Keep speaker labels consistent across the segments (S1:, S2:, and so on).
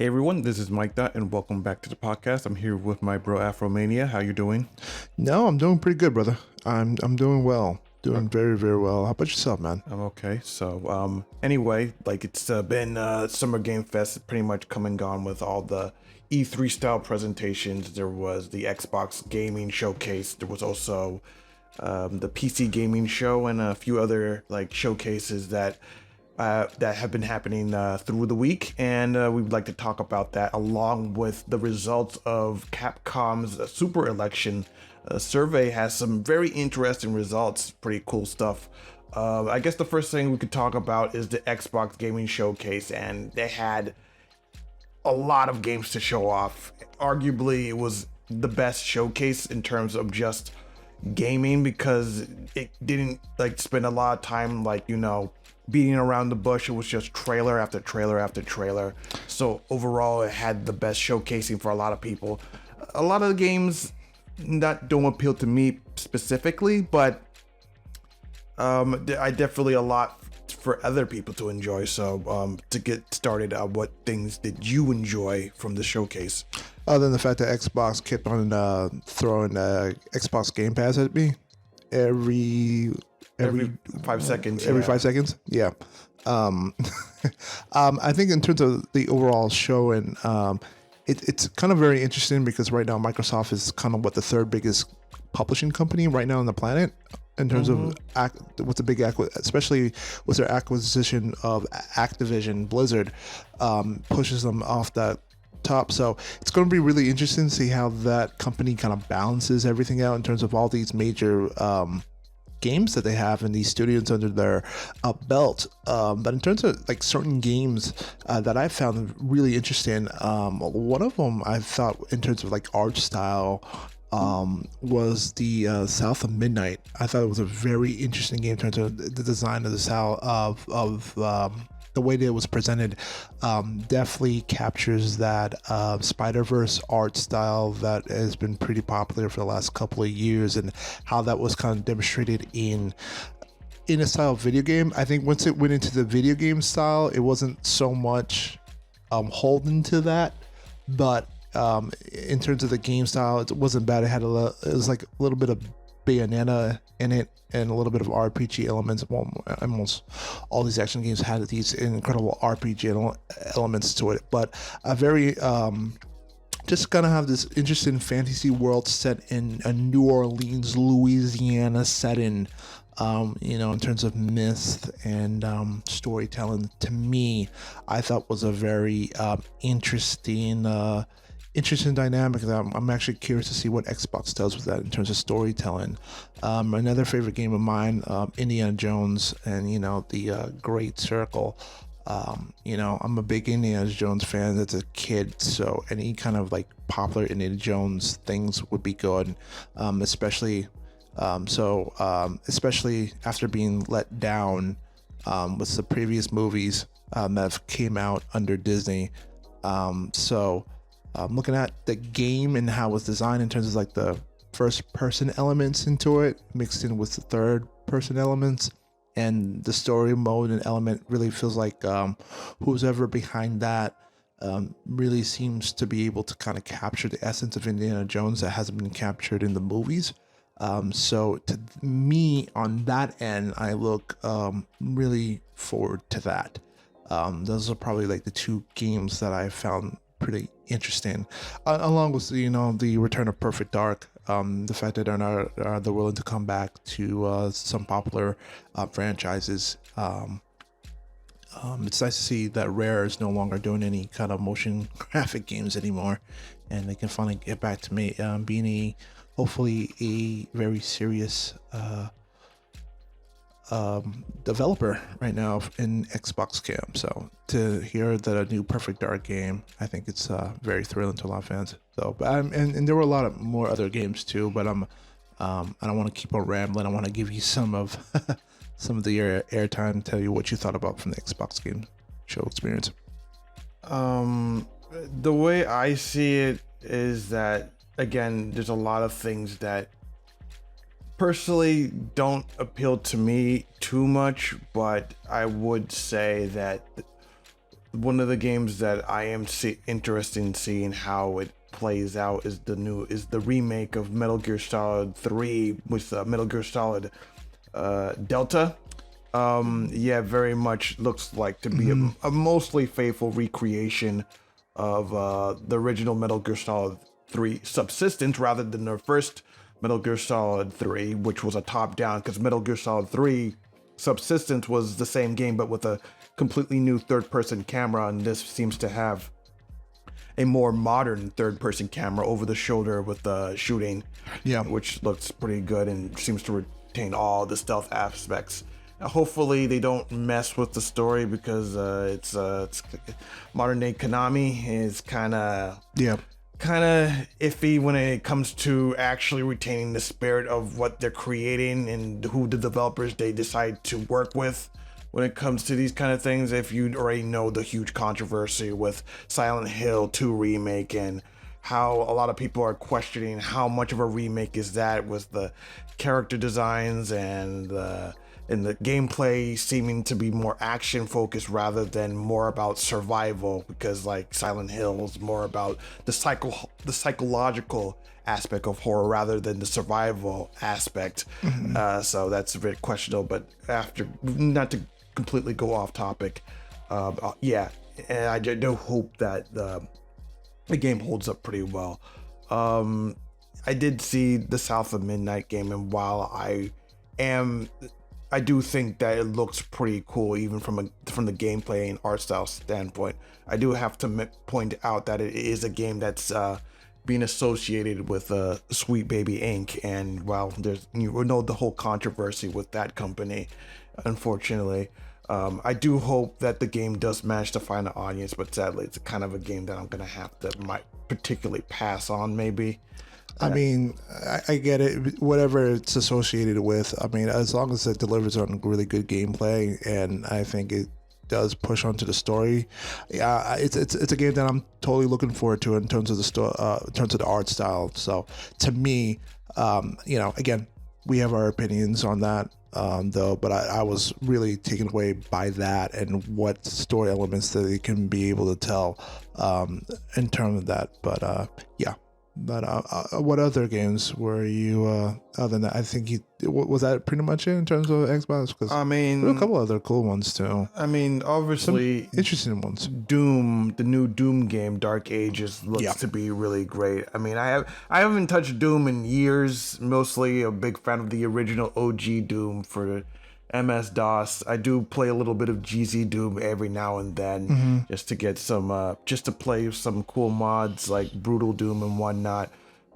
S1: everyone, this is Mikedot and welcome back to the podcast. I'm here with my bro Afromania. How you doing?
S2: No, I'm doing pretty good, brother. I'm doing well. Doing very, very well. How about yourself, man?
S1: I'm okay. So, anyway, like it's been Summer Game Fest pretty much come and gone with all the E3 style presentations. There was the Xbox gaming showcase. There was also the PC gaming show and a few other like showcases that have been happening through the week, and we would like to talk about that along with the results of Capcom's Super Election Survey. Has some very interesting results, pretty cool stuff. I guess the first thing we could talk about is the Xbox Gaming Showcase, and they had a lot of games to show off. Arguably, it was the best showcase in terms of just gaming because it didn't like spend a lot of time beating around the bush. It was just trailer after trailer after trailer. So overall, it had the best showcasing for a lot of people. A lot of the games don't appeal to me specifically, but I definitely a lot for other people to enjoy. So to get started, what things did you enjoy from the showcase?
S2: Other than the fact that Xbox kept on throwing Xbox Game Pass at me every
S1: 5 seconds.
S2: Every 5 seconds, yeah. I think in terms of the overall show, and it's kind of very interesting because right now Microsoft is kind of the third biggest publishing company right now on the planet in terms of with the big especially with their acquisition of Activision Blizzard, pushes them off that top. So it's going to be really interesting to see how that company kind of balances everything out in terms of all these major games that they have in these studios under their belt. But in terms of like certain games that I found really interesting, one of them I thought in terms of like art style was the South of Midnight. I thought it was a very interesting game in terms of the design of the South of the way that it was presented. Definitely captures that Spider-Verse art style that has been pretty popular for the last couple of years, and how that was kind of demonstrated in a style of video game. I think once it went into the video game style, it wasn't so much holding to that, but in terms of the game style, it wasn't bad. It was like a little bit of Bayonetta in it and a little bit of RPG elements. Well, almost all these action games had these incredible RPG elements to it, but a very just gonna have this interesting fantasy world set in a New Orleans, Louisiana setting. In terms of myth and storytelling, to me, I thought was a very interesting dynamic that I'm actually curious to see what Xbox does with that in terms of storytelling. Another favorite game of mine, Indiana Jones and the Great Circle. I'm a big Indiana Jones fan as a kid, so any kind of like popular Indiana Jones things would be good, especially after being let down with the previous movies that came out under Disney. Looking at the game and how it was designed in terms of like the first person elements into it mixed in with the third person elements, and the story mode and element really feels like who's ever behind that really seems to be able to kind of capture the essence of Indiana Jones that hasn't been captured in the movies. So to me on that end, I look really forward to that. Those are probably like the two games that I found pretty interesting, along with the return of Perfect Dark, the fact that they're willing to come back to some popular franchises. It's nice to see that Rare is no longer doing any kind of motion graphic games anymore, and they can finally get back to being hopefully a very serious developer right now in Xbox camp. So to hear that a new Perfect Dark game, I think it's very thrilling to a lot of fans. So, and there were a lot of more other games too, but I don't want to keep on rambling. I want to give you some of the airtime, tell you what you thought about from the Xbox game show experience.
S1: The way I see it is that, again, there's a lot of things that personally don't appeal to me too much, but I would say that one of the games that I am interested in seeing how it plays out is the remake of Metal Gear Solid 3 with Metal Gear Solid Delta. Yeah, very much looks like to be a mostly faithful recreation of the original Metal Gear Solid 3 Subsistence rather than the first Metal Gear Solid 3, which was a top-down, because Metal Gear Solid 3 Subsistence was the same game but with a completely new third-person camera, and this seems to have a more modern third-person camera over the shoulder with the shooting, which looks pretty good and seems to retain all the stealth aspects. Hopefully they don't mess with the story because it's modern day Konami is kind of iffy when it comes to actually retaining the spirit of what they're creating and who the developers they decide to work with when it comes to these kind of things. If you already know the huge controversy with Silent Hill 2 remake and how a lot of people are questioning how much of a remake is that with the character designs and the gameplay seeming to be more action focused rather than more about survival, because like Silent Hill is more about the psychological aspect of horror rather than the survival aspect. So that's a bit questionable, but after, not to completely go off topic, yeah, and I do hope that the game holds up pretty well. I did see the South of Midnight game, and while I do think that it looks pretty cool, even from the gameplay and art style standpoint. I do have to point out that it is a game that's being associated with Sweet Baby Inc. And while there's the whole controversy with that company, unfortunately, I do hope that the game does manage to find an audience. But sadly, it's kind of a game that I'm gonna have to might particularly pass on maybe.
S2: I mean, I get it. Whatever it's associated with, I mean, as long as it delivers on really good gameplay, and I think it does push onto the story. Yeah, it's a game that I'm totally looking forward to in terms of in terms of the art style. So to me, again, we have our opinions on that, though. But I was really taken away by that and what story elements that they can be able to tell in terms of that. But yeah. But what other games were you, other than that? I think was that pretty much it in terms of Xbox? Because
S1: I mean,
S2: there were a couple other cool ones too.
S1: I mean, obviously,
S2: some interesting ones.
S1: Doom, the new Doom game, Dark Ages, looks to be really great. I mean, I haven't touched Doom in years. Mostly a big fan of the original OG Doom for MS-DOS. I do play a little bit of GZ Doom every now and then, just to get some, just to play some cool mods like Brutal Doom and whatnot.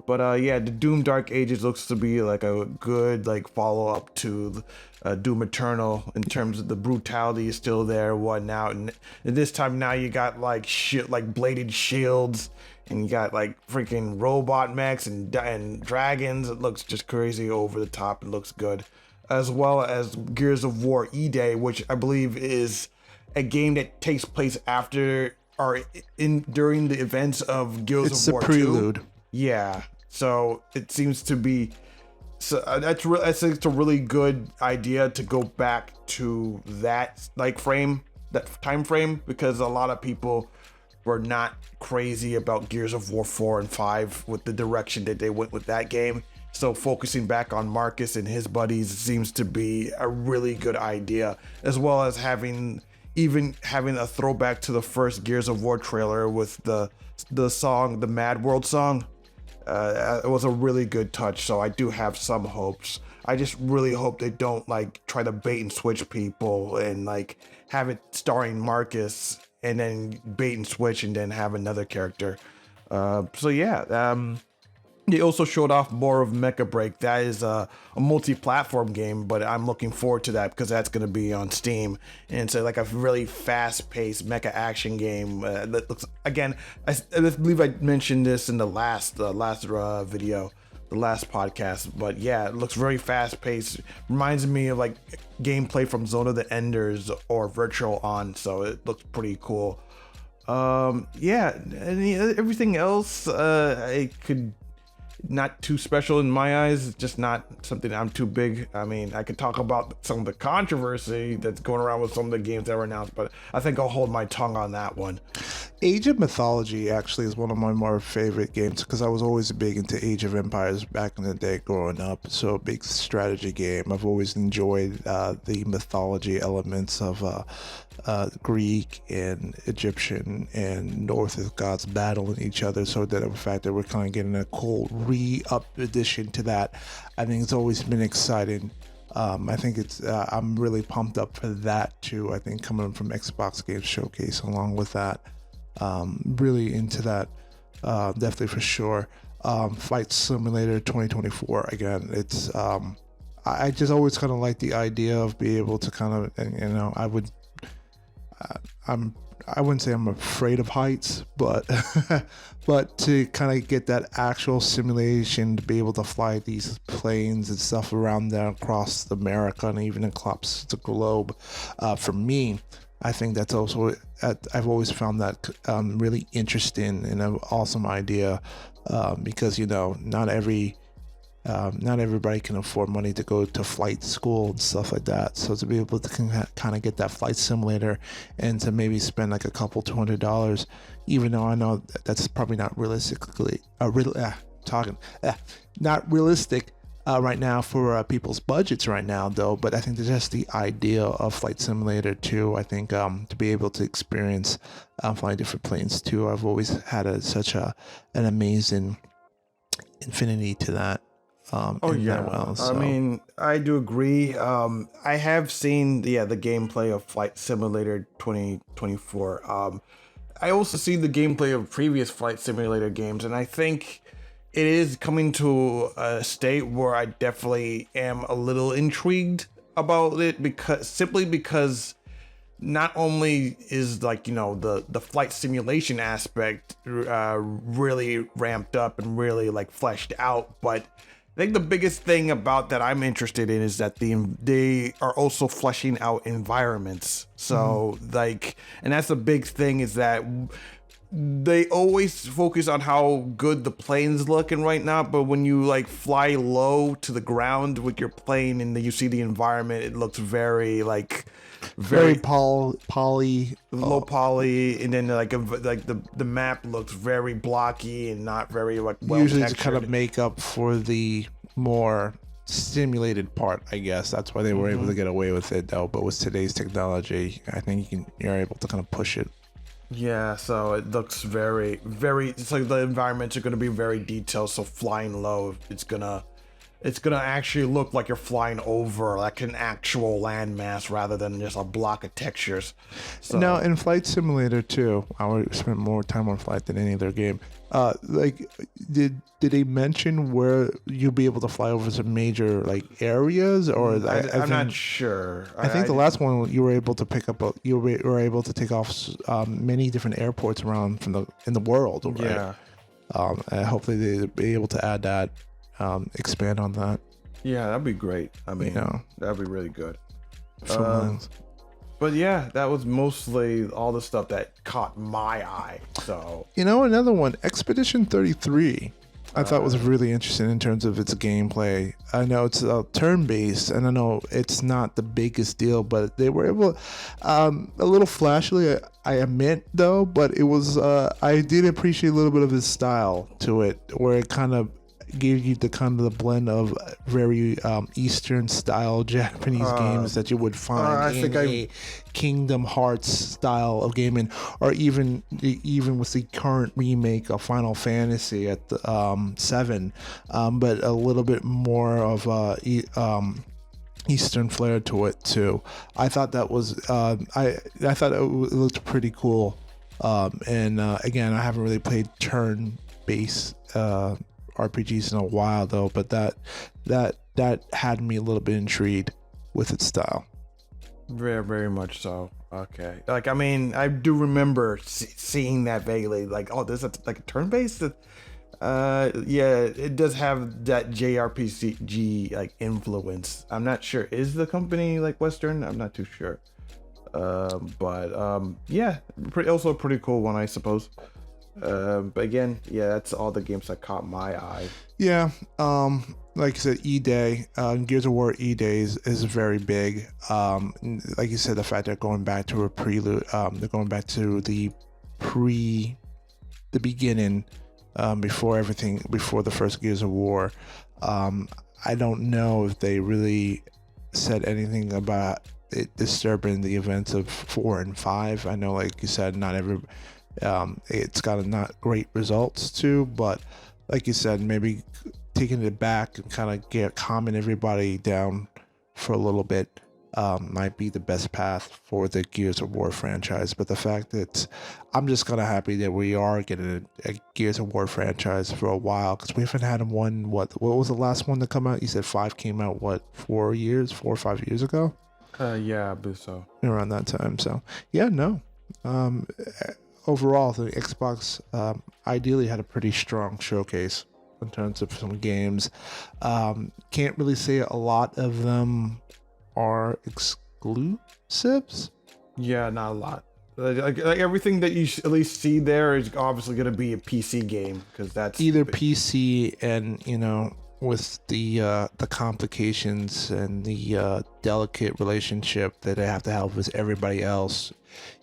S1: But yeah, the Doom Dark Ages looks to be like a good follow up to Doom Eternal in terms of the brutality is still there, whatnot. And this time now you got like bladed shields, and you got like freaking robot mechs and dragons. It looks just crazy over the top. It looks good. As well as Gears of War E-Day, which I believe is a game that takes place after or during the events of Gears of War 2.
S2: It's a prelude.
S1: Yeah, so it seems to be. So I think it's a really good idea to go back to that time frame, because a lot of people were not crazy about Gears of War 4 and 5 with the direction that they went with that game. So focusing back on Marcus and his buddies seems to be a really good idea, as well as having a throwback to the first Gears of War trailer with the song, the Mad World song. It was a really good touch, so I do have some hopes. I just really hope they don't try to bait and switch people and have it starring Marcus and then bait and switch and then have another character. So yeah, they also showed off more of Mecha Break. That is a multi-platform game, but I'm looking forward to that because that's going to be on Steam. And it's a really fast-paced mecha action game that looks, again, I believe I mentioned this in the last video, the last podcast, but yeah, it looks very fast-paced. Reminds me of gameplay from Zone of the Enders or Virtual On, so it looks pretty cool. Yeah, everything else not too special in my eyes. It's just not something I'm too big. I mean, I could talk about some of the controversy that's going around with some of the games that were announced, but I think I'll hold my tongue on that one.
S2: Age of Mythology actually is one of my more favorite games because I was always big into Age of Empires back in the day growing up. So a big strategy game. I've always enjoyed the mythology elements of Greek and Egyptian and Norse gods battling each other. So that in fact that we're kind of getting a cool re-up addition to that. I think it's always been exciting. I think I'm really pumped up for that too. I think coming from Xbox Games Showcase along with that. Really into that, definitely for sure. Flight Simulator 2024 again. It's I just always kind of like the idea of being able to kind of, you know, I wouldn't say I'm afraid of heights, but but to kind of get that actual simulation to be able to fly these planes and stuff around there across America and even across the globe, for me. I think that's also, I've always found that really interesting and an awesome idea, because, you know, not everybody can afford money to go to flight school and stuff like that. So to be able to kind of get that flight simulator and to maybe spend like a couple $200, even though I know that's probably not not realistic. Right now for people's budgets right now though, but I think that's just the idea of Flight Simulator 2. I think to be able to experience flying different planes too, I've always had such an amazing infinity to that.
S1: I mean, I do agree. I have seen the gameplay of Flight Simulator 2024. I also see the gameplay of previous Flight Simulator games, and I think it is coming to a state where I definitely am a little intrigued about it, because not only is, like, you know, the flight simulation aspect really ramped up and really like fleshed out, but I think the biggest thing about that I'm interested in is that they are also fleshing out environments. So like, and that's a big thing, is that they always focus on how good the planes look and right now, but when you like fly low to the ground with your plane and then you see the environment, it looks very like
S2: very poly,
S1: low poly, and then like the map looks very blocky and not very like well
S2: usually
S1: textured.
S2: to kind of make up for the more stimulated part, I guess. That's why they were able to get away with it though. But with today's technology, I think you're able to kind of push it.
S1: Yeah, so it looks very, very, it's like the environments are going to be very detailed. So flying low, it's gonna actually look like you're flying over like an actual landmass rather than just a block of textures. So
S2: now in Flight Simulator 2, I would spend more time on flight than any other game. Like, did they mention where you'll be able to fly over some major like areas, or
S1: I'm not sure.
S2: I think the last one you were able to pick up you were able to take off many different airports around in the world, right?
S1: Yeah.
S2: Hopefully they'll be able to add that, expand on that.
S1: Yeah, that'd be great. I mean,
S2: You know.
S1: that'd be really good.
S2: From
S1: But yeah, that was mostly all the stuff that caught my eye. So
S2: another one, Expedition 33. I thought was really interesting in terms of its gameplay. I know it's turn-based, and I know it's not the biggest deal, but they were able, a little flashy, I admit though, but it was, I did appreciate a little bit of his style to it, where it kind of gave you the blend of very Eastern style Japanese games that you would find in a Kingdom Hearts style of gaming, or even with the current remake of Final Fantasy at the 7, but a little bit more of Eastern flair to it too. I thought that was I thought it looked pretty cool, and again, I haven't really played turn-based RPGs in a while though, but that had me a little bit intrigued with its style.
S1: very, very much so. Okay, like, I mean, I do remember seeing that vaguely, like, oh, there's like a turn-based. Yeah, it does have that JRPG like influence. I'm not sure, is the company like Western? I'm not too sure. But yeah, also a pretty cool one, I suppose. But again, yeah, that's all the games that caught my eye.
S2: Yeah, like you said, E-Day, Gears of War E-Day is very big. Like you said, the fact they're going back to a prelude, they're going back to the beginning, before the first Gears of War. I don't know if they really said anything about it disturbing the events of 4 and 5. I know, like you said, not every, it's got not great results too, but like you said, maybe taking it back and kind of calming everybody down for a little bit might be the best path for the Gears of War franchise. But the fact that I'm just kind of happy that we are getting a Gears of War franchise for a while, because we haven't had one. What was the last one to come out? You said 5 came out, what, 4 or 5 years ago?
S1: Yeah, I believe so.
S2: Around that time. So yeah, no. Overall, the Xbox ideally had a pretty strong showcase in terms of some games. Can't really say a lot of them are exclusives.
S1: Yeah, not a lot. Like everything that you at least see there is obviously going to be a PC game, because that's
S2: either PC, and with the complications and the delicate relationship that they have to have with everybody else,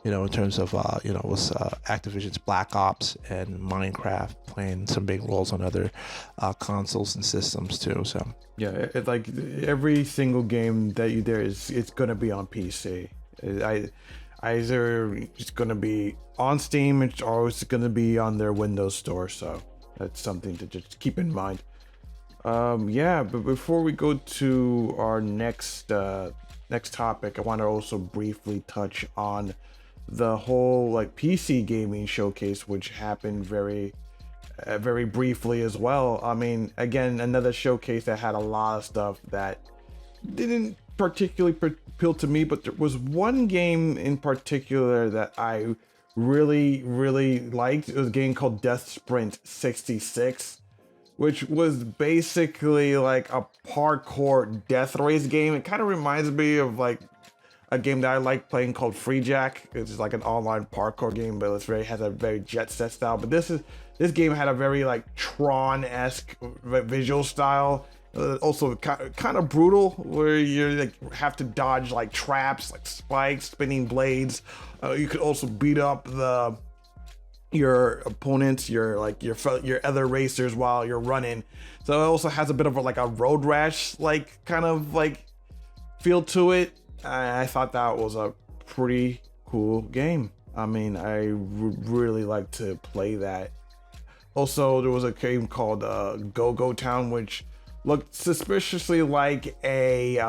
S2: in terms of with Activision's Black Ops and Minecraft playing some big roles on other consoles and systems too. So
S1: yeah, like every single game that you there is, it's going to be on PC. Either it's going to be on Steam, or it's going to be on their Windows Store. So that's something to just keep in mind. Yeah, but before we go to our next topic, I want to also briefly touch on the whole like PC gaming showcase, which happened very briefly as well. I mean, again, another showcase that had a lot of stuff that didn't particularly appeal to me, but there was one game in particular that I really liked. It was a game called Death Sprint 66, which was basically like a parkour death race game. It kind of reminds me of like a game that I like playing called Free Jack. It's just like an online parkour game, but has a very Jet Set style. But this game had a very like Tron-esque visual style. Also kind of brutal, where you like have to dodge like traps, like spikes, spinning blades. You could also beat up your opponents, your other racers while you're running. So it also has a bit of a road rash like kind of like feel to it. I thought that was a pretty cool game. I mean, I really like to play that. Also, there was a game called Go Town, which looked suspiciously like a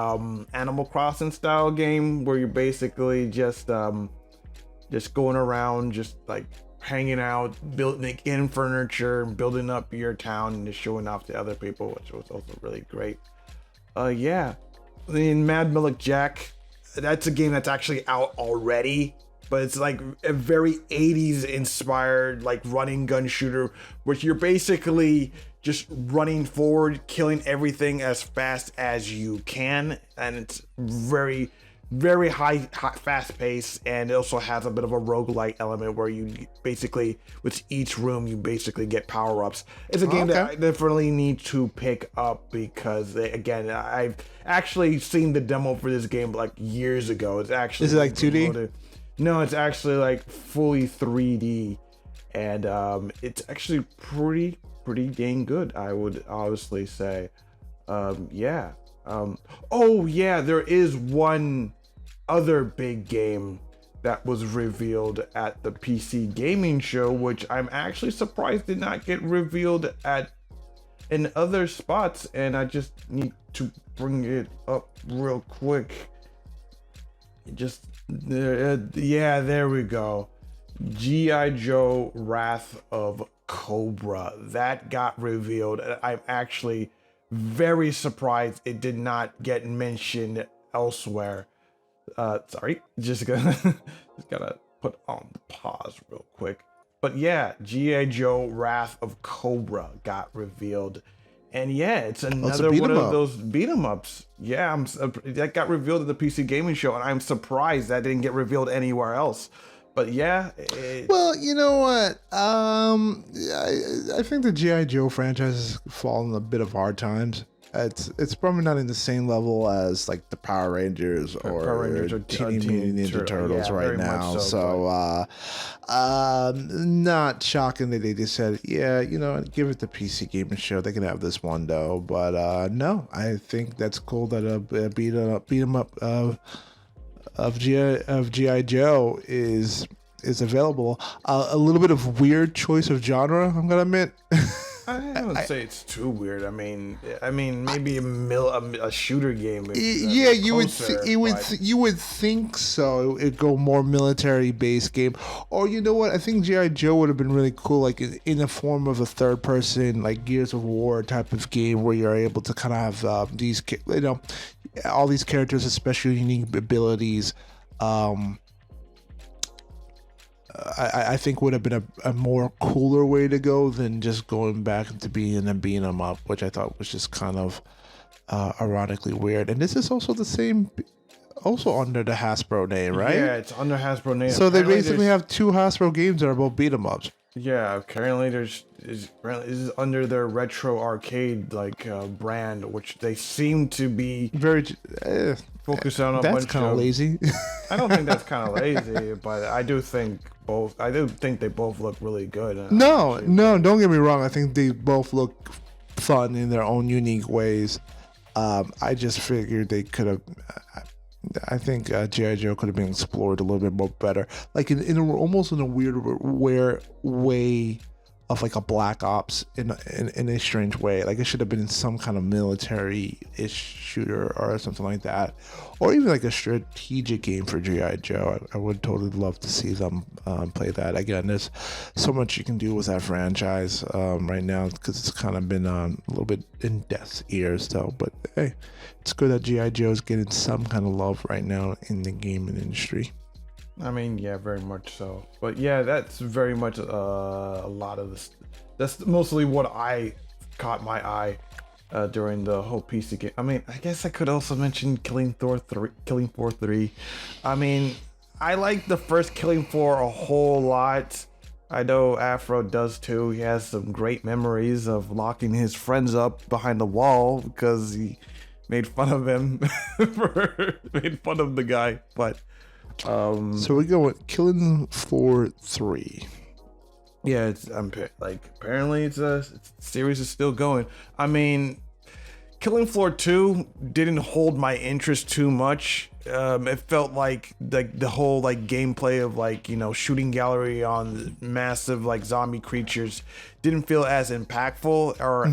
S1: Animal Crossing style game, where you're basically just going around, just like hanging out, making furniture, building up your town, and just showing off to other people, which was also really great. Yeah, in Mad Milk Jack, that's a game that's actually out already, but it's like a very 80s inspired like running gun shooter, which you're basically just running forward, killing everything as fast as you can, and it's very high fast pace, and it also has a bit of a roguelike element where you basically, with each room, you basically get power-ups. It's a game that I definitely need to pick up, because again, I've actually seen the demo for this game like years ago. It's actually,
S2: is it like 2D?
S1: No, it's actually like fully 3D, and it's actually pretty dang good, I would honestly say. Yeah. Oh yeah, there is one other big game that was revealed at the PC gaming show, which I'm actually surprised did not get revealed in other spots, and I just need to bring it up real quick. Yeah, there we go. G.I. Joe Wrath of Cobra, that got revealed. I'm actually very surprised it did not get mentioned elsewhere. Sorry, just gotta put on pause real quick. But yeah, G.I. Joe Wrath of Cobra got revealed, and yeah, it's another one of those beat 'em ups. Yeah, that got revealed at the PC gaming show, and I'm surprised that didn't get revealed anywhere else, But yeah,
S2: Well, you know what? I think the GI Joe franchise has fallen a bit of hard times. It's probably not in the same level as like the Power Rangers
S1: Power
S2: or
S1: Rangers or
S2: Teenage Mutant Ninja Turtles
S1: yeah,
S2: right
S1: very much
S2: now.
S1: so.
S2: So, not shocking that they just said, yeah, give it the PC Gaming Show. They can have this one though. But no, I think that's cool that beat 'em up of GI Joe is available. A little bit of weird choice of genre, I'm gonna admit.
S1: I don't say it's too weird. I mean, maybe a shooter game.
S2: Yeah, you
S1: closer,
S2: you would think so. It'd go more military based game, or you know what? I think GI Joe would have been really cool, like in the form of a third person, like Gears of War type of game, where you're able to kind of have these, all these characters, especially unique abilities. I think would have been a more cooler way to go than just going back to being them up, which I thought was just kind of ironically weird. And this is also the same, also under the Hasbro name, right?
S1: Yeah, it's under Hasbro name.
S2: So they basically have two Hasbro games that are both beat 'em ups.
S1: Yeah, apparently this is under their retro arcade brand, which they seem to be
S2: Very
S1: focused on.
S2: That's kind of lazy.
S1: I don't think that's kind of lazy, but I do think they both look really good.
S2: No, don't get me wrong. I think they both look fun in their own unique ways. I just figured they could have. I think G.I. Joe could have been explored a little bit more better, like almost in a weird way of like a Black Ops in a strange way. Like it should have been some kind of military-ish shooter or something like that, or even like a strategic game for G.I. Joe. I would totally love to see them play that. Again, there's so much you can do with that franchise right now because it's kind of been a little bit in death's ears though. But hey, it's good that G.I. Joe is getting some kind of love right now in the gaming industry.
S1: I mean, yeah, very much so. But yeah, that's very much a lot of this. That's mostly what I caught my eye during the whole PC game. I mean, I guess I could also mention Killing Floor 3. I mean, I like the first Killing Floor a whole lot. I know Afro does too. He has some great memories of locking his friends up behind the wall because he made fun of him made fun of the guy. But
S2: so we go with Killing Floor 3.
S1: Yeah, it's apparently the series is still going. I mean, Killing Floor 2 didn't hold my interest too much. It felt like the whole gameplay of shooting gallery on massive zombie creatures didn't feel as impactful or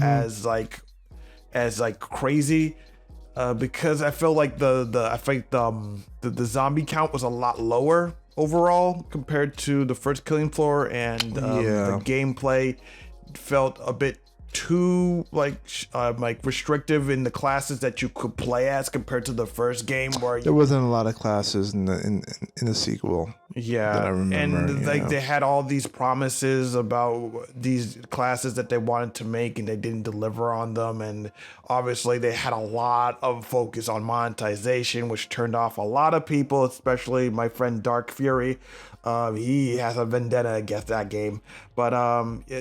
S1: as crazy. Because I feel like the zombie count was a lot lower overall compared to the first Killing Floor, and the gameplay felt a bit too restrictive in the classes that you could play as compared to the first game where
S2: there wasn't a lot of classes in the sequel.
S1: Yeah,
S2: that I remember,
S1: and they had all these promises about these classes that they wanted to make, and they didn't deliver on them. And obviously, they had a lot of focus on monetization, which turned off a lot of people, especially my friend Dark Fury. He has a vendetta against that game. But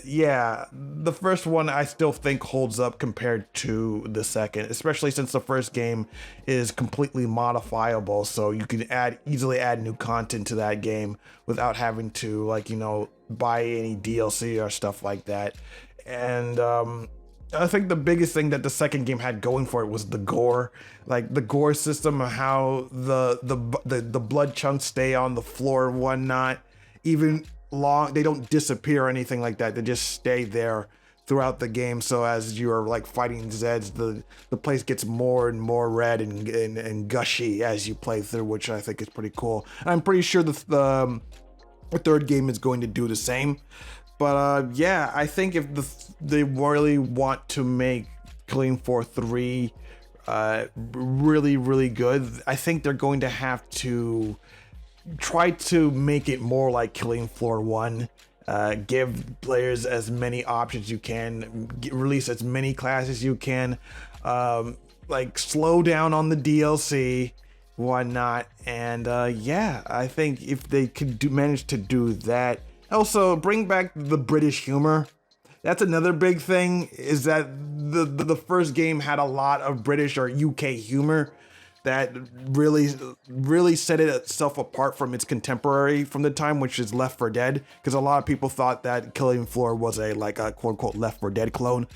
S1: yeah, the first one I still think holds up compared to the second, especially since the first game is completely modifiable, so you can easily add new content to that game without having to buy any DLC or stuff like that. And I think the biggest thing that the second game had going for it was the gore, the gore system, of how the blood chunks stay on the floor and whatnot, even long. They don't disappear or anything like that. They just stay there throughout the game. So as you're fighting Zeds, the place gets more and more red and gushy as you play through, which I think is pretty cool. And I'm pretty sure the third game is going to do the same. But yeah, I think if they really want to make Killing Floor 3 really, really good, I think they're going to have to try to make it more like Killing Floor 1. Give players as many options you can, release as many classes you can, slow down on the DLC, whatnot. And yeah, I think if they could manage to do that, also bring back the British humor. That's another big thing, is that the first game had a lot of British or UK humor that really set it itself apart from its contemporary from the time, which is Left 4 Dead, because a lot of people thought that Killing Floor was a quote unquote Left 4 Dead clone.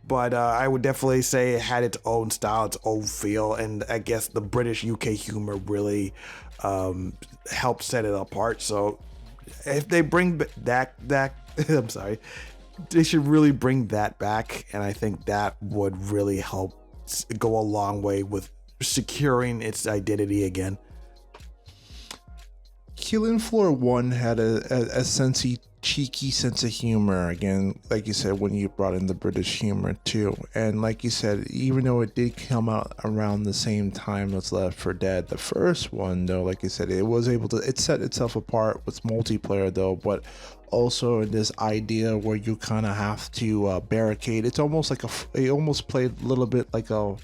S1: But I would definitely say it had its own style, its own feel, and I guess the British UK humor really helped set it apart. So if they bring that I'm sorry, they should really bring that back, and I think that would really help go a long way with securing its identity again.
S2: Killing Floor 1 had a cheeky sense of humor again, like you said, when you brought in the British humor too. And like you said, even though it did come out around the same time as Left 4 Dead, the first one though, like you said, it set itself apart with multiplayer though, but also in this idea where you kind of have to barricade. It's almost like it almost played a little bit like a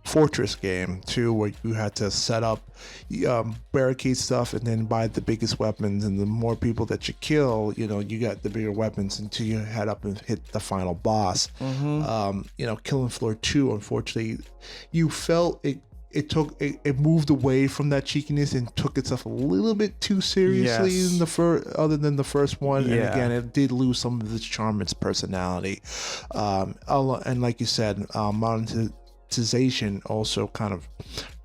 S2: Fortress game too, where you had to set up barricade stuff and then buy the biggest weapons, and the more people that you kill, you got the bigger weapons until you head up and hit the final boss. Killing Floor 2, unfortunately, you felt it moved away from that cheekiness and took itself a little bit too seriously in other than the first one. And again, it did lose some of its charm, its personality. And like you said, monetization also kind of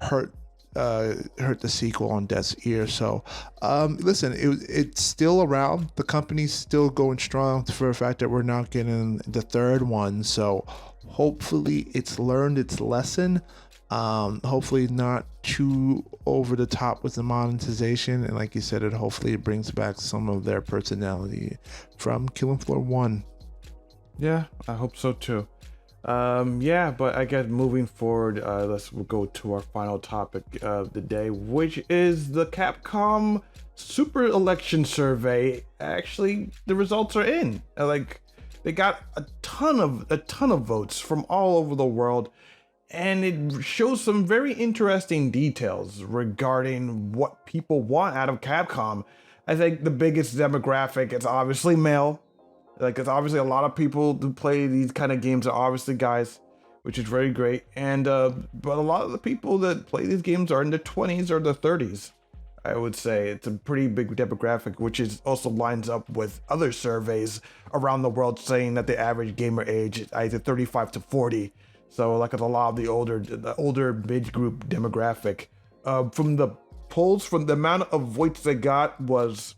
S2: hurt the sequel on deaf's ear. So listen, it's still around. The company's still going strong for the fact that we're not getting the third one. So hopefully it's learned its lesson. Hopefully not too over the top with the monetization, and like you said, hopefully it brings back some of their personality from Killing Floor 1.
S1: Yeah, I hope so too. But I guess moving forward, we'll go to our final topic of the day, which is the Capcom Super Election Survey. Actually, the results are in. They got a ton of votes from all over the world. And it shows some very interesting details regarding what people want out of Capcom. I think the biggest demographic is obviously male. It's obviously a lot of people who play these kind of games are obviously guys, which is very great. And but a lot of the people that play these games are in their 20s or their 30s. I would say it's a pretty big demographic, which is also lines up with other surveys around the world saying that the average gamer age is either 35 to 40. So it's a lot of the older mid group demographic. From the polls, from the amount of votes they got, was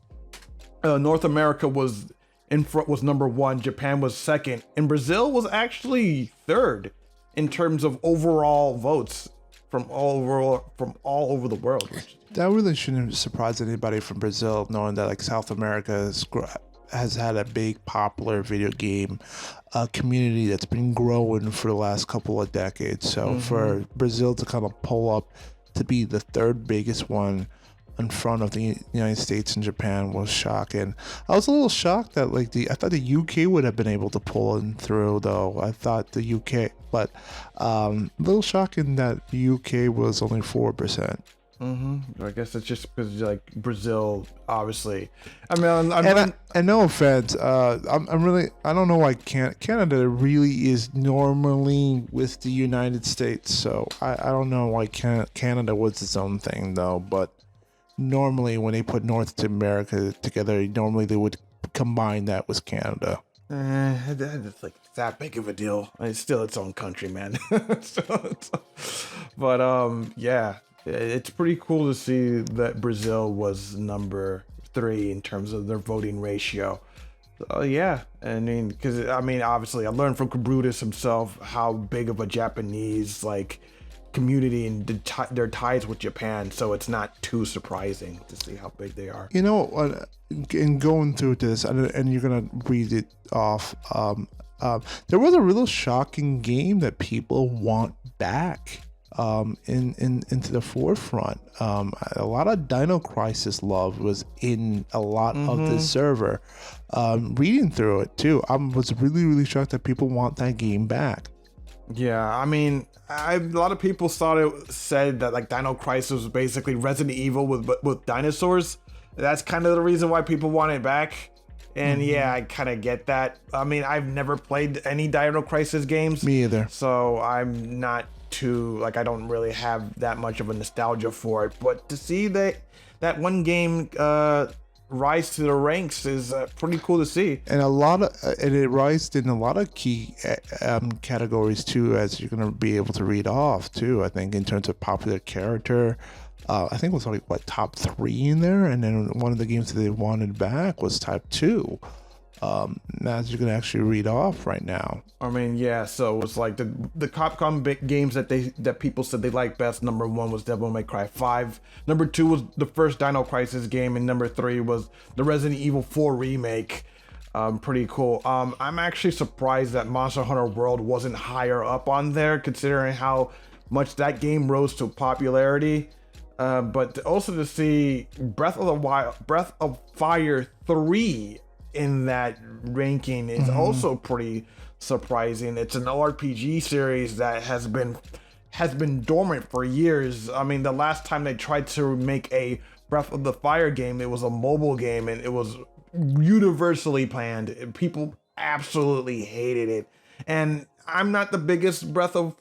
S1: North America was number one, Japan was second, and Brazil was actually third in terms of overall votes from all over the world.
S2: That really shouldn't surprise anybody from Brazil, knowing that South America has had a big popular video game community that's been growing for the last couple of decades. So for Brazil to kind of pull up to be the third biggest one in front of the United States and Japan was shocking. I was a little shocked that I thought the UK would have been able to pull in through though. I thought the UK, but a little shocking that the UK was only 4%.
S1: I guess it's just because Brazil, obviously. I mean,
S2: and no offense, I don't know why Canada really is normally with the United States. So I don't know why Canada was its own thing though. But normally when they put North America together, normally they would combine that with Canada.
S1: It's that big of a deal. It's still its own country, man. Yeah. It's pretty cool to see that Brazil was number 3 in terms of their voting ratio. Yeah, obviously I learned from Brutus himself how big of a Japanese community and their ties with Japan, so it's not too surprising to see how big they are.
S2: In going through this, and you're gonna read it off, there was a real shocking game that people want back. Into the forefront. A lot of Dino Crisis love was in a lot of this server. Reading through it too, I was really, really shocked that people want that game back.
S1: Yeah, I mean, a lot of people said that like Dino Crisis was basically Resident Evil with dinosaurs. That's kind of the reason why people want it back. And yeah, I kind of get that. I mean, I've never played any Dino Crisis games.
S2: Me either.
S1: So I'm not too like I don't really have that much of a nostalgia for it. But to see that one game rise to the ranks is pretty cool to see.
S2: And it rised in a lot of key categories too, as you're gonna be able to read off too. I think in terms of popular character, I think it was like top 3 in there, and then one of the games that they wanted back was type 2. As you're gonna actually read off right now.
S1: I mean, yeah. So it's like the Capcom big games that people said they liked best. Number 1 was Devil May Cry 5. Number 2 was the first Dino Crisis game, and number 3 was the Resident Evil 4 remake. Pretty cool. I'm actually surprised that Monster Hunter World wasn't higher up on there, considering how much that game rose to popularity. But also to see Breath of Fire 3 in that ranking is also pretty surprising. It's an RPG series that has been dormant for years. I mean, the last time they tried to make a Breath of the Fire game, it was a mobile game, and it was universally panned. People absolutely hated it. And I'm not the biggest Breath of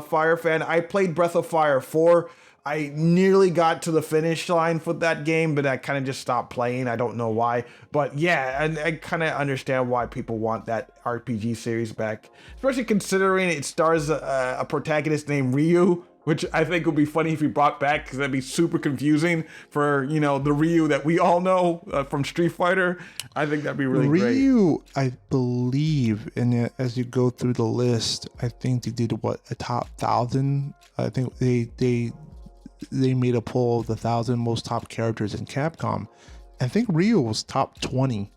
S1: Fire fan. I played Breath of Fire 4. I nearly got to the finish line for that game, but I kind of just stopped playing. I don't know why. But yeah, and I kind of understand why people want that RPG series back, especially considering it stars a protagonist named Ryu, which I think would be funny if he brought back, because that'd be super confusing for, the Ryu that we all know from Street Fighter. I think that'd be really great.
S2: Ryu, I believe, and as you go through the list, I think they did a top 1,000. I think they made a poll of the 1,000 most top characters in Capcom. I think Ryu was top 20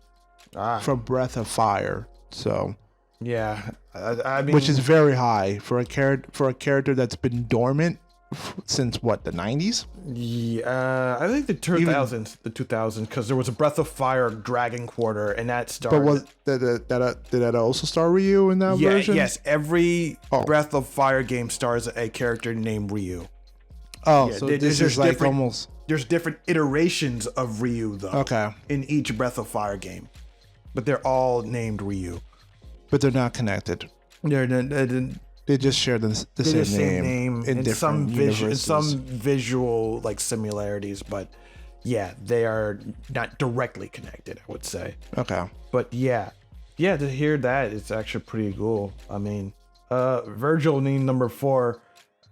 S2: for Breath of Fire. So
S1: yeah, I mean,
S2: which is very high for a character that's been dormant since the 90s.
S1: Yeah, I think the 2000s, because there was a Breath of Fire Dragon Quarter, and that started.
S2: But did that also star Ryu in that version?
S1: Yes, every Breath of Fire game stars a character named Ryu.
S2: Oh, yeah, so this is like almost...
S1: There's different iterations of Ryu, though.
S2: Okay.
S1: In each Breath of Fire game. But they're all named Ryu.
S2: But they're not connected. They just share the same name in different universes.
S1: Some visual similarities, but yeah, they are not directly connected, I would say.
S2: Okay.
S1: But yeah, to hear that, it's actually pretty cool. I mean, Virgil named number 4.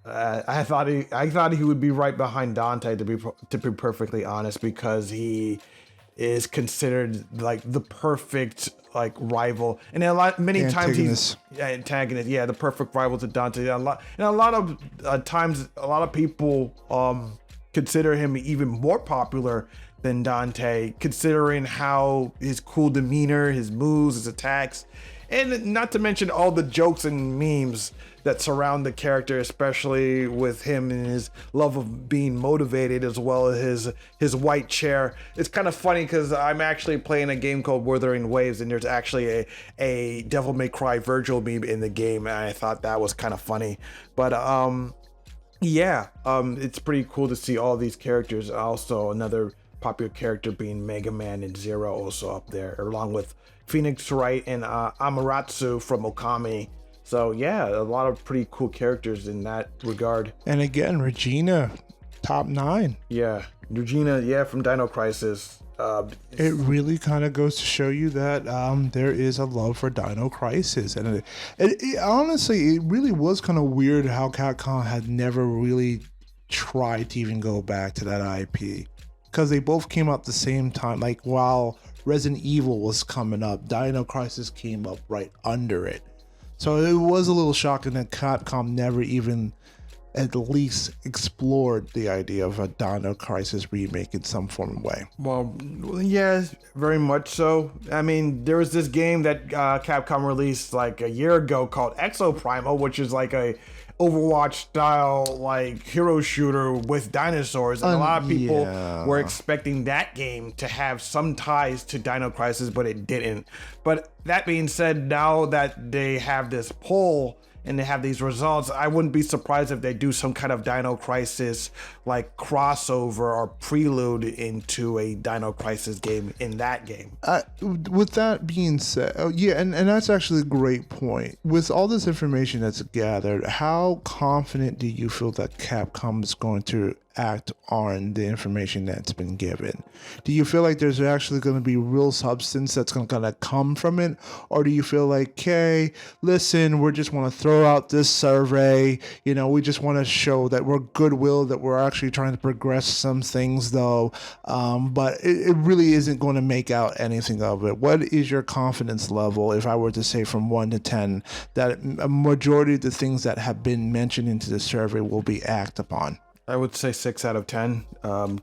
S1: I thought he would be right behind Dante, to be perfectly honest, because he is considered like the perfect rival, and many times he's antagonist. Yeah, the perfect rival to Dante. A lot of times, a lot of people consider him even more popular than Dante, considering how his cool demeanor, his moves, his attacks, and not to mention all the jokes and memes that surround the character, especially with him and his love of being motivated, as well as his white chair. It's kind of funny because I'm actually playing a game called Wuthering Waves, and there's actually a Devil May Cry Virgil meme in the game, and I thought that was kind of funny. But it's pretty cool to see all these characters. Also, another popular character being Mega Man and Zero also up there, along with Phoenix Wright and Amaterasu from Okami. So yeah, a lot of pretty cool characters in that regard.
S2: And again, Regina, top 9.
S1: Yeah, Regina, from Dino Crisis.
S2: It really kind of goes to show you that there is a love for Dino Crisis, and it honestly, it really was kind of weird how Capcom had never really tried to even go back to that IP, because they both came out at the same time. Like while Resident Evil was coming up, Dino Crisis came up right under it. So it was a little shocking that Capcom never even at least explored the idea of a Dino Crisis remake in some form of way.
S1: Well, yeah, very much so. I mean, there was this game that Capcom released a year ago called Exoprimal, which is like a Overwatch style hero shooter with dinosaurs, and a lot of people were expecting that game to have some ties to Dino Crisis, but it didn't. But that being said, now that they have this poll and they have these results, I wouldn't be surprised if they do some kind of Dino Crisis like crossover or prelude into a Dino Crisis game in that game.
S2: With that being said, yeah, and that's actually a great point. With all this information that's gathered, how confident do you feel that Capcom is going to act on the information that's been given? Do you feel like there's actually going to be real substance that's going to come from it? Or do you feel like, okay, listen, we just want to throw out this survey, we just want to show that we're goodwill, that we're actually trying to progress some things though, but it really isn't going to make out anything of it. What is your confidence level, if I were to say from 1 to 10, that a majority of the things that have been mentioned into the survey will be acted upon?
S1: I would say 6 out of 10,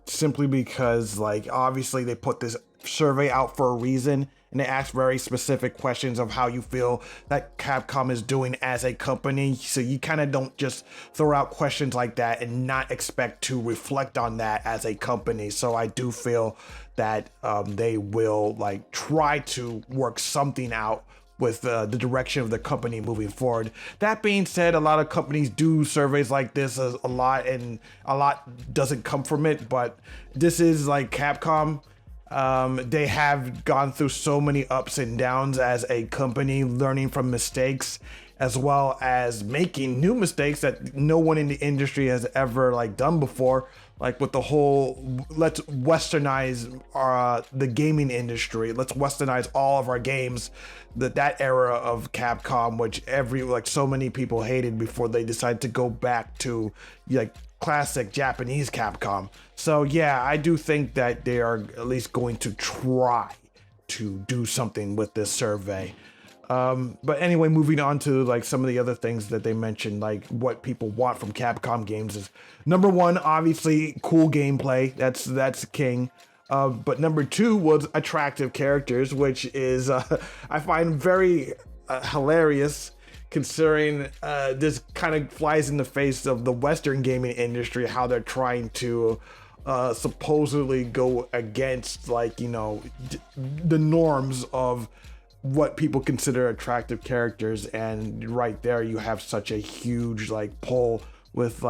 S1: simply because obviously they put this survey out for a reason, and they ask very specific questions of how you feel that Capcom is doing as a company. So you kind of don't just throw out questions like that and not expect to reflect on that as a company. So I do feel that they will try to work something out with the direction of the company moving forward. That being said, a lot of companies do surveys like this a lot, and a lot doesn't come from it, but this is Capcom. They have gone through so many ups and downs as a company, learning from mistakes, as well as making new mistakes that no one in the industry has ever done before. With the whole, let's westernize the gaming industry. Let's westernize all of our games. That era of Capcom, which so many people hated before they decided to go back to classic Japanese Capcom. So yeah, I do think that they are at least going to try to do something with this survey. But anyway, moving on to some of the other things that they mentioned, what people want from Capcom games is, number one, obviously cool gameplay. That's king. But number two was attractive characters, which is I find very hilarious, considering this kind of flies in the face of the Western gaming industry, how they're trying to supposedly go against the norms of what people consider attractive characters. And right there you have such a huge pull with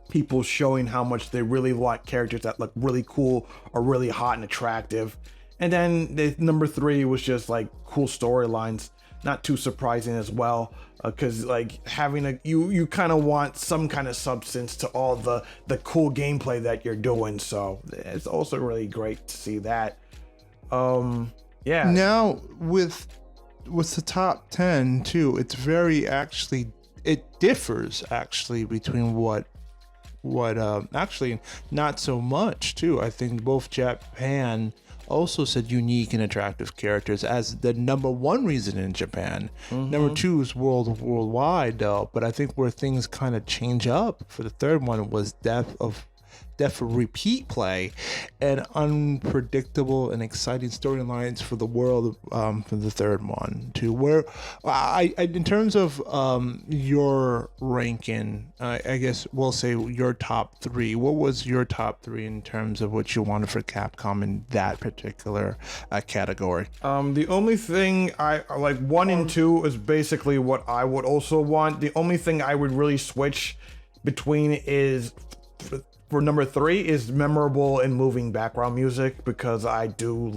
S1: people showing how much they really want characters that look really cool or really hot and attractive. And then the number three was just cool storylines. Not too surprising as well, because having you kind of want some kind of substance to all the cool gameplay that you're doing. So it's also really great to see that. Yeah.
S2: Now with the top 10 too, it's very it differs between what actually not so much too. I think both Japan also said unique and attractive characters as the number one reason in Japan. Number two is worldwide though, but I think where things kind of change up for the third one was depth of repeat play and unpredictable and exciting storylines for the world, for the third one too. Where I in terms of your ranking, I guess we'll say your top three. What was your top three in terms of what you wanted for Capcom in that particular category?
S1: The only thing I 1 and 2 is basically what I would also want. The only thing I would really switch between is for number 3 is memorable and moving background music, because I do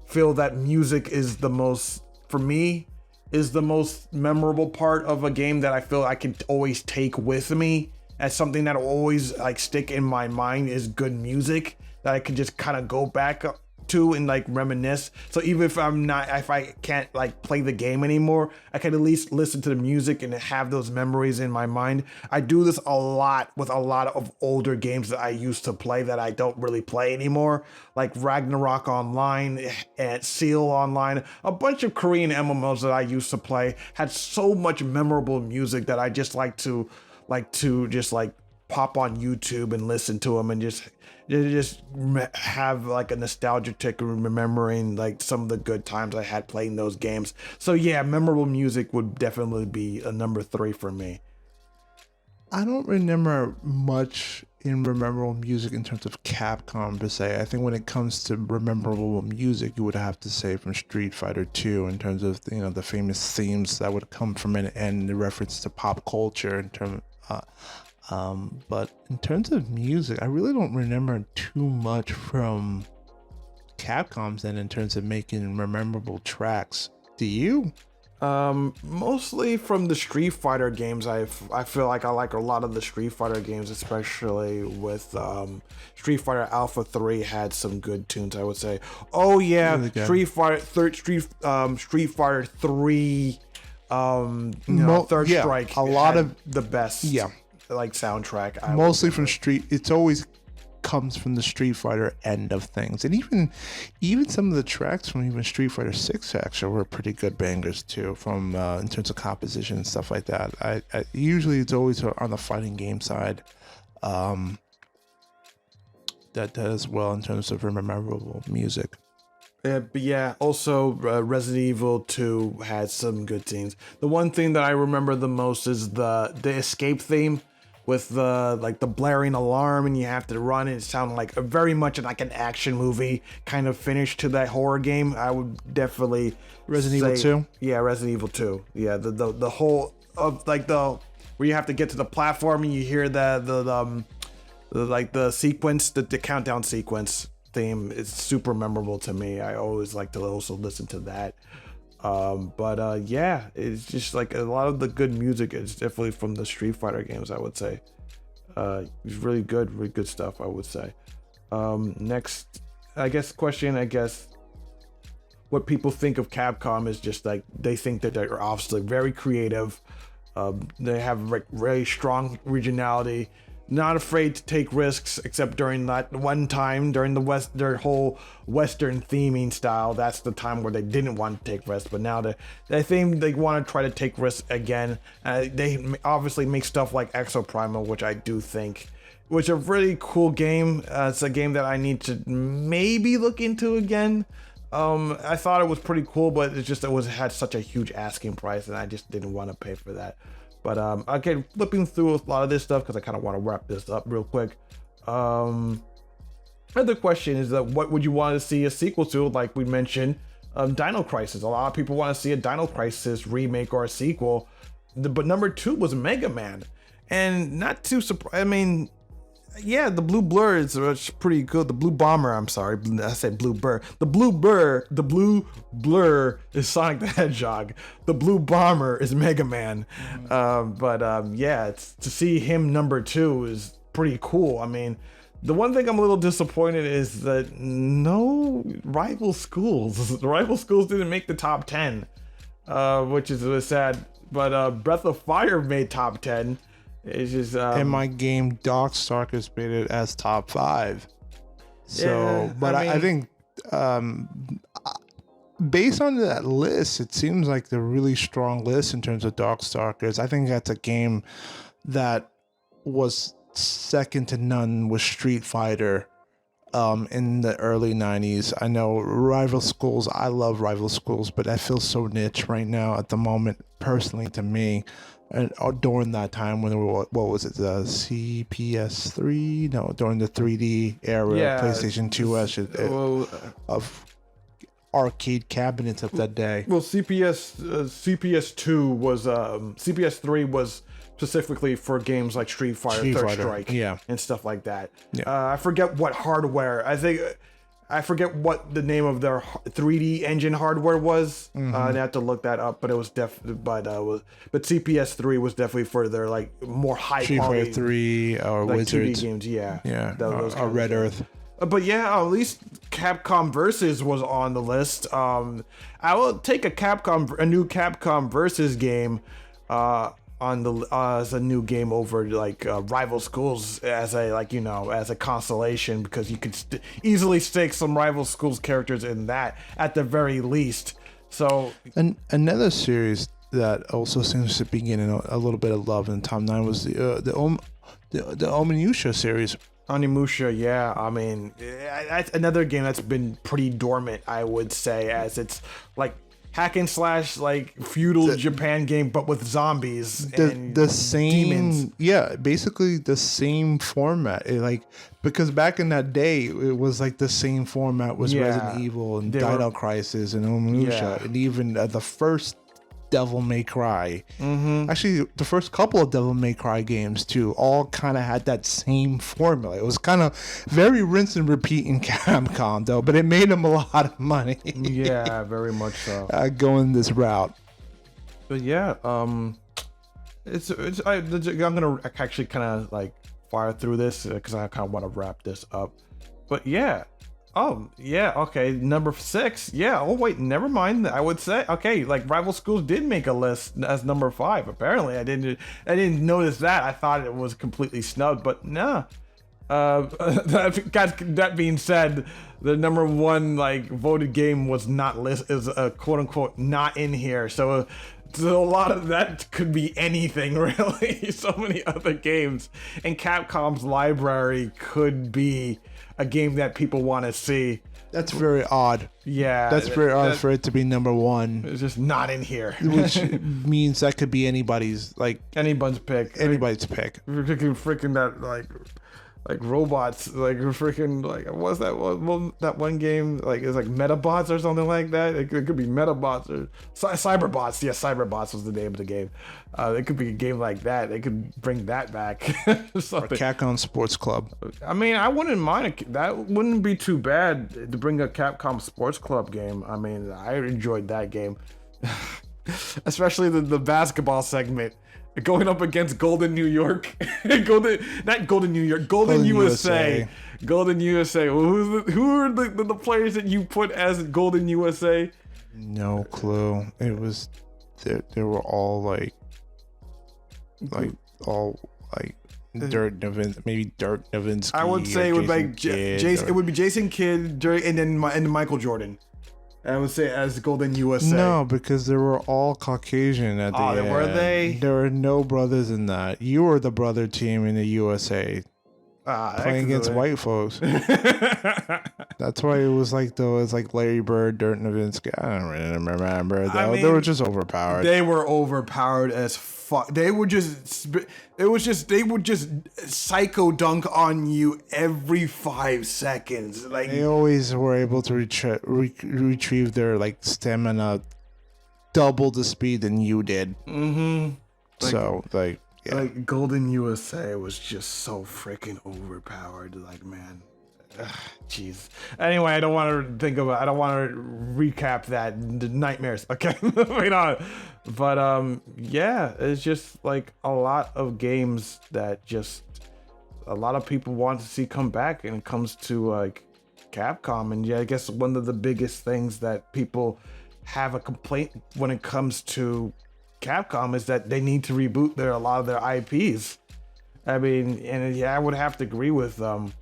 S1: feel that music is the most, for me, is the most memorable part of a game that I feel I can always take with me as something that will always stick in my mind, is good music that I can just kind of go back to and reminisce. So even if I can't play the game anymore, I can at least listen to the music and have those memories in my mind. I do this a lot with a lot of older games that I used to play that I don't really play anymore, like Ragnarok Online and Seal Online. A bunch of Korean MMOs that I used to play had so much memorable music that I just like to pop on YouTube and listen to them and just have a nostalgia tick, remembering some of the good times I had playing those games. So yeah, memorable music would definitely be a number 3 for me.
S2: I don't remember much in memorable music in terms of Capcom per se. I think when it comes to memorable music, you would have to say from Street Fighter 2 in terms of the famous themes that would come from it and the reference to pop culture in terms. But in terms of music, I really don't remember too much from Capcom's end in terms of making memorable tracks. Do you?
S1: Mostly from the Street Fighter games. I feel like I like a lot of the Street Fighter games, especially with Street Fighter Alpha 3 had some good tunes, I would say. Oh yeah,
S2: Really good.
S1: Street Fighter 3 Third
S2: yeah,
S1: Strike.
S2: a lot
S1: had
S2: of
S1: the best
S2: yeah.
S1: like soundtrack. I
S2: Mostly
S1: would
S2: from Street. It's always comes from the Street Fighter end of things, and even some of the tracks from even Street Fighter 6 actually were pretty good bangers too, from in terms of composition and stuff like that. I usually it's always on the fighting game side that does well in terms of memorable music.
S1: But yeah, also Resident Evil 2 had some good scenes. The one thing that I remember the most is the escape theme with the blaring alarm, and you have to run. It sounded like very much like an action movie kind of finish to that horror game. I would definitely
S2: Resident
S1: say,
S2: Evil 2?
S1: Yeah, Resident Evil 2. Yeah, the whole of like the where you have to get to the platform and you hear the sequence, the countdown sequence theme is super memorable to me. I always like to also listen to that. Yeah, it's just like a lot of the good music is definitely from the Street Fighter games, I would say. It's really good stuff, I would say. Next, question, what people think of Capcom is just like, they think that they're obviously very creative. They have very strong regionality, not afraid to take risks, except during that one time during their whole Western theming style. That's the time where they didn't want to take risks, but now they think they want to try to take risks again. They obviously make stuff like Exoprimal, which I do think was a really cool game. It's a game that I need to maybe look into again. I thought it was pretty cool, but it had such a huge asking price, and I just didn't want to pay for that. But okay, flipping through a lot of this stuff because I kind of want to wrap this up real quick. Other question is that what would you want to see a sequel to? Like we mentioned, Dino Crisis. A lot of people want to see a Dino Crisis remake or a sequel. But number 2 was Mega Man, and not too surprised. I mean, yeah, the Blue Blur is pretty good. The Blue Bomber, I'm sorry, I said Blue Blur. The Blue Blur is Sonic the Hedgehog. The Blue Bomber is Mega Man. Yeah, it's, to see him number 2 is pretty cool. I mean, the one thing I'm a little disappointed is that no Rival Schools. The Rival Schools didn't make the top 10, which is sad. But Breath of Fire made top 10. It's just
S2: in my game, Darkstalkers made it as top 5. So,
S1: yeah,
S2: but I think based on that list, it seems like the really strong list in terms of Darkstalkers. I think that's a game that was second to none with Street Fighter in the early 90s. I know Rival Schools, I love Rival Schools, but that feels so niche right now at the moment, personally to me. And during that time when what was it, the CPS3? No, during the 3D era, yeah, PlayStation 2 of arcade cabinets of that day.
S1: Well, CPS2 was CPS3 was specifically for games like Street Fighter, Third Strike,
S2: yeah,
S1: and stuff like that.
S2: Yeah.
S1: I forget what hardware. I forget what the name of their 3D engine hardware was. I'd have to look that up, but it was but CPS3 was definitely for their like more high quality
S2: Street Fighter 3 or like
S1: Wizards 2D games. Yeah,
S2: those or Red Earth.
S1: But yeah, at least Capcom Versus was on the list. I will take a new Capcom Versus game on the as a new game over like Rival Schools as a consolation, because you could easily stick some Rival Schools characters in that at the very least. So,
S2: and another series that also seems to be getting a little bit of love in the top 9 was the Onimusha series.
S1: Onimusha, yeah. I mean, that's another game that's been pretty dormant, I would say, as it's like hack and slash like feudal Japan game, but with zombies and
S2: the same
S1: demons.
S2: Yeah, basically the same format. Because back in that day it was like the same format was Resident Evil and Dino Crisis and Onimusha and even the first Devil May Cry. Actually, the first couple of Devil May Cry games too all kind of had that same formula. It was kind of very rinse and repeat in Capcom though, but it made them a lot of money.
S1: Yeah, very much so.
S2: Going this route.
S1: But yeah, I'm gonna actually kind of like fire through this because I kind of want to wrap this up. But yeah. Oh, yeah, okay, number 6. Yeah, oh wait, never mind. I would say, okay, like Rival Schools did make a list as number 5. Apparently, I didn't notice that. I thought it was completely snubbed, but nah. That being said, the number 1 like voted game was not is quote unquote not in here. So a lot of that could be anything really. So many other games, and Capcom's library could be a game that people want to see.
S2: That's very odd.
S1: Yeah,
S2: that's very odd for it to be number 1.
S1: It's just not in here,
S2: which means that could be anybody's pick.
S1: Freaking that like robots, like freaking like what's that one game, like it's like Metabots or something like that. It could be Metabots or Cyberbots. Yeah, Cyberbots was the name of the game. It could be a game like that. They could bring that back.
S2: Or Capcom Sports Club.
S1: I mean, I wouldn't mind it. That wouldn't be too bad to bring a Capcom Sports Club game. I mean, I enjoyed that game, especially the basketball segment. Going up against Golden New York, Golden USA. Golden USA. Well, who are the players that you put as Golden USA?
S2: No clue. It was they were all like Dirk Nowitzki, maybe Dirk Nowitzki.
S1: I would say it would be Jason. It would be Jason Kidd, and then Michael Jordan. I would say as Golden USA.
S2: No, because they were all Caucasian at the end.
S1: Oh, were they?
S2: There were no brothers in that. You were the brother team in the USA. Playing against white folks. That's why it was like Larry Bird, Dirk Nowitzki. I don't really remember though. I mean, they were just overpowered.
S1: They were overpowered as fuck. They would just psycho dunk on you every 5 seconds. Like
S2: they always were able to retrieve their like stamina double the speed than you did. So like. Yeah.
S1: Like Golden USA was just so freaking overpowered. Like, man, jeez. Anyway, I don't want to recap that. The nightmares. Okay, moving on. But yeah, it's just like a lot of games that just a lot of people want to see come back, and it comes to like Capcom. And yeah, I guess one of the biggest things that people have a complaint when it comes to Capcom is that they need to reboot a lot of their IPs. I mean, and yeah, I would have to agree with them,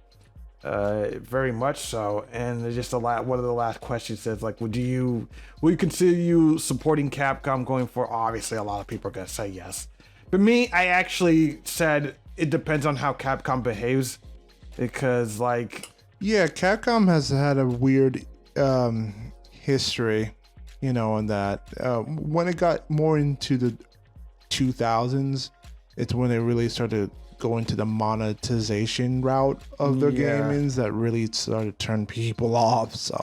S1: very much so. And there's just one of the last questions says like, will you consider you supporting Capcom going forward? Obviously, a lot of people are gonna say yes, but me, I actually said it depends on how Capcom behaves, because like,
S2: yeah, Capcom has had a weird history. You know, on that when it got more into the 2000s, it's when they really started going to the monetization route of their gamings that really started to turn people off. So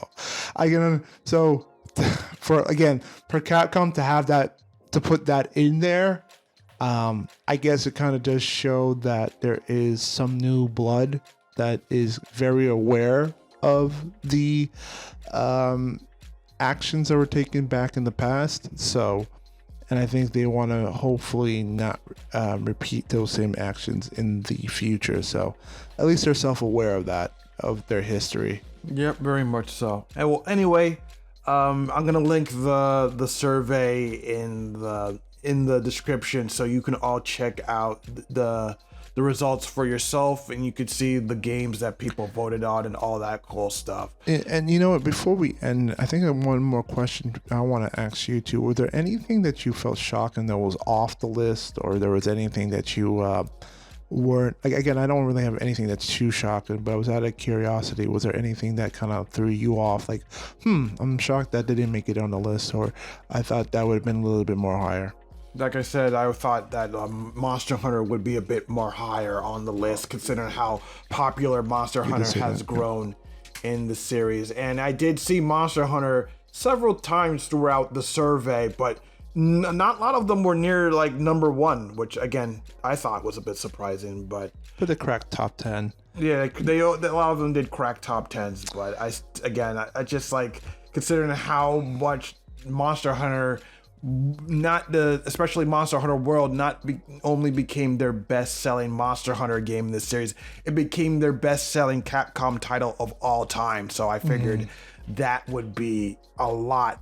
S2: for Capcom to have that, to put that in there, I guess it kind of does show that there is some new blood that is very aware of the actions that were taken back in the past. So, and I think they want to hopefully not repeat those same actions in the future. So at least they're self-aware of that, of their history.
S1: Yep, very much so. And well, anyway, I'm gonna link the survey in the description, so you can all check out the results for yourself, and you could see the games that people voted on and all that cool stuff.
S2: And you know what, before we end, I think I have one more question I want to ask you too. Were there anything that you felt shocking that was off the list, or there was anything that you weren't, like, again, I don't really have anything that's too shocking, but I was out of curiosity. Was there anything that kind of threw you off? Like, I'm shocked that they didn't make it on the list, or I thought that would have been a little bit more higher.
S1: Like I said, I thought that Monster Hunter would be a bit more higher on the list, considering how popular Monster Hunter has grown in the series. And I did see Monster Hunter several times throughout the survey, but not a lot of them were near like number one, which again I thought was a bit surprising. But
S2: they cracked top 10.
S1: Yeah, a lot of them did crack top 10s. But I just like, considering how much Monster Hunter, especially Monster Hunter World, only became their best-selling Monster Hunter game in this series, it became their best-selling Capcom title of all time. So I figured that would be a lot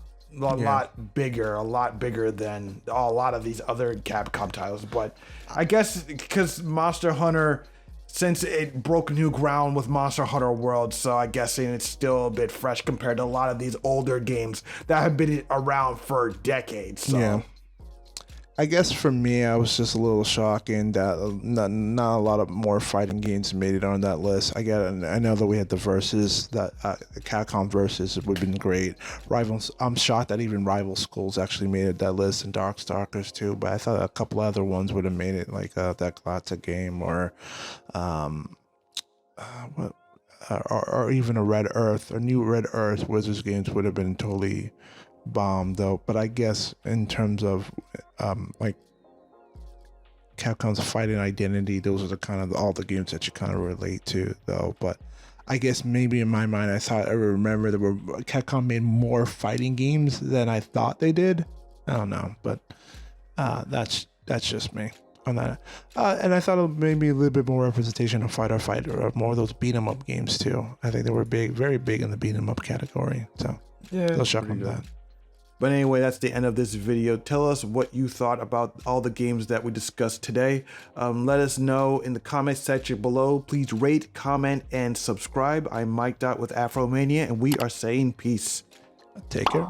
S1: bigger than a lot of these other Capcom titles. But I guess because Monster Hunter, since it broke new ground with Monster Hunter World, so I guess it's still a bit fresh compared to a lot of these older games that have been around for decades. So.
S2: Yeah. I guess for me, I was just a little shocking that not a lot of more fighting games made it on that list. I know that we had the Versus, that Capcom Versus would have been great. Rivals, I'm shocked that even Rival Schools actually made it that list, and Darkstalkers too. But I thought a couple other ones would have made it, like that Classic game, or even a Red Earth, or New Red Earth Wizards games would have been totally bomb though. But I guess in terms of like Capcom's fighting identity, those are the kind of all the games that you kind of relate to though. But I guess maybe in my mind, I remember that Capcom made more fighting games than I thought they did. I don't know, but that's just me on that. And I thought maybe a little bit more representation of fighter, or more of those beat 'em up games too. I think they were very big in the beat 'em up category. So
S1: yeah,
S2: they'll shock on that.
S1: But anyway, that's the end of this video. Tell us what you thought about all the games that we discussed today. Let us know in the comment section below. Please rate, comment, and subscribe. I'm Mikedot with Afromania, and we are saying peace.
S2: Take care.